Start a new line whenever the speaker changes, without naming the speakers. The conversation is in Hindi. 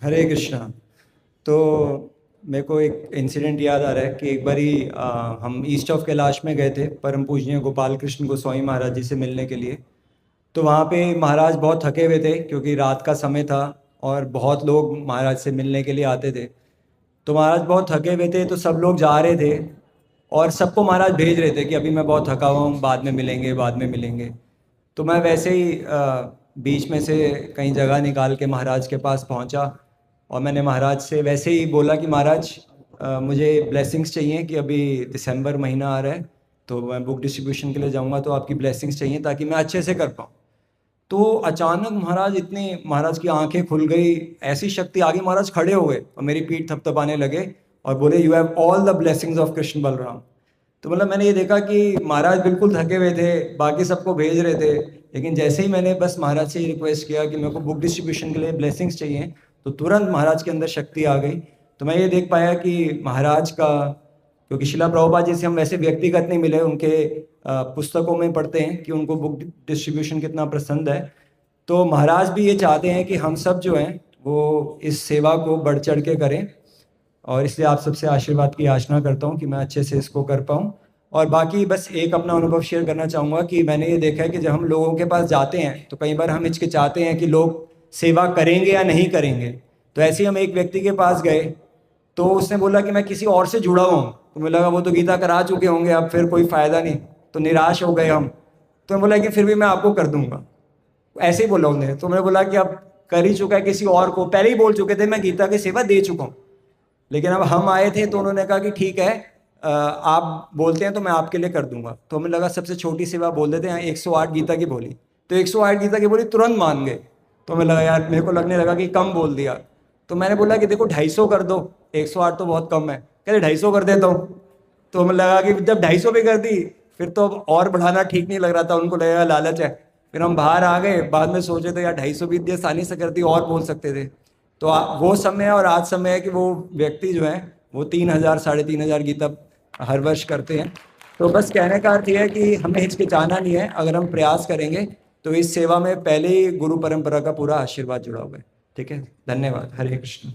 हरे कृष्णा। तो मेरे को एक इंसिडेंट याद आ रहा है कि एक बारी हम ईस्ट ऑफ कैलाश में गए थे परम पूजनीय गोपाल कृष्ण गोस्वामी महाराज जी से मिलने के लिए। तो वहाँ पे महाराज बहुत थके हुए थे क्योंकि रात का समय था और बहुत लोग महाराज से मिलने के लिए आते थे। तो महाराज बहुत थके हुए थे तो सब लोग जा रहे थे और सबको महाराज भेज रहे थे कि अभी मैं बहुत थका हुआ हूँ, बाद में मिलेंगे बाद में मिलेंगे। तो मैं वैसे ही बीच में से कहीं जगह निकाल के महाराज के पास पहुंचा और मैंने महाराज से वैसे ही बोला कि महाराज मुझे ब्लेसिंग्स चाहिए कि अभी दिसंबर महीना आ रहा है तो मैं बुक डिस्ट्रीब्यूशन के लिए जाऊंगा, तो आपकी ब्लेसिंग्स चाहिए ताकि मैं अच्छे से कर पाऊँ। तो अचानक महाराज की आंखें खुल गई, ऐसी शक्ति आ गई, महाराज खड़े हो गए और मेरी पीठ थपथपाने लगे और बोले you have all the blessings of Krishna Balram. तो मतलब मैंने ये देखा कि महाराज बिल्कुल थके हुए थे, बाकी सबको भेज रहे थे, लेकिन जैसे ही मैंने बस महाराज से ये रिक्वेस्ट किया कि मेरे को बुक डिस्ट्रीब्यूशन के लिए ब्लेसिंग्स चाहिए तो तुरंत महाराज के अंदर शक्ति आ गई। तो मैं ये देख पाया कि महाराज का, क्योंकि शिला प्रभुपाद जी से हम वैसे व्यक्तिगत नहीं मिले, उनके पुस्तकों में पढ़ते हैं कि उनको बुक डिस्ट्रीब्यूशन कितना पसंद है। तो महाराज भी ये चाहते हैं कि हम सब जो हैं वो इस सेवा को बढ़ चढ़ के करें, और इसलिए आप सबसे आशीर्वाद की याचना करता हूँ कि मैं अच्छे से इसको कर पाऊँ। और बाकी बस एक अपना अनुभव शेयर करना चाहूँगा कि मैंने ये देखा है कि जब हम लोगों के पास जाते हैं तो कई बार हम हिचकिचाते हैं कि लोग सेवा करेंगे या नहीं करेंगे। तो ऐसे ही हम एक व्यक्ति के पास गए तो उसने बोला कि मैं किसी और से जुड़ा हुआ हूँ, तो मुझे लगा वो तो गीता करा चुके होंगे, अब फिर कोई फ़ायदा नहीं, तो निराश हो गए हम। तो मैं बोला कि फिर भी मैं आपको कर दूंगा, ऐसे ही बोला उन्होंने। तो मैंने बोला कि अब कर ही चुका है किसी और को, पहले ही बोल चुके थे मैं गीता की सेवा दे चुका हूँ, लेकिन अब हम आए थे तो उन्होंने कहा कि ठीक है आप बोलते हैं तो मैं आपके लिए कर दूंगा। तो हमें लगा सबसे छोटी सेवा बोल देते हैं, 108 गीता की बोली, तो 108 गीता की बोली तुरंत मान गए। तो हमें लगा यार, मेरे को लगने लगा कि कम बोल दिया। तो मैंने बोला कि देखो 250 कर दो, 108 तो बहुत कम है। कहते 250 कर देता हूँ। तो हमें लगा कि जब 250 भी कर दी फिर तो और बढ़ाना ठीक नहीं लग रहा था, उनको लगेगा लालच है। फिर हम बाहर आ गए, बाद में सोचे तो यार 250 भी इतनी आसानी से कर दी, और बोल सकते थे। तो वो समय और आज समय है कि वो व्यक्ति जो है वो 3000 3,500 गीता हर वर्ष करते हैं। तो बस कहने का अर्थ यह है कि हमें हिचकिचाना नहीं है, अगर हम प्रयास करेंगे तो इस सेवा में पहले ही गुरु परंपरा का पूरा आशीर्वाद जुड़ा हुआ है। ठीक है, धन्यवाद। हरे कृष्ण।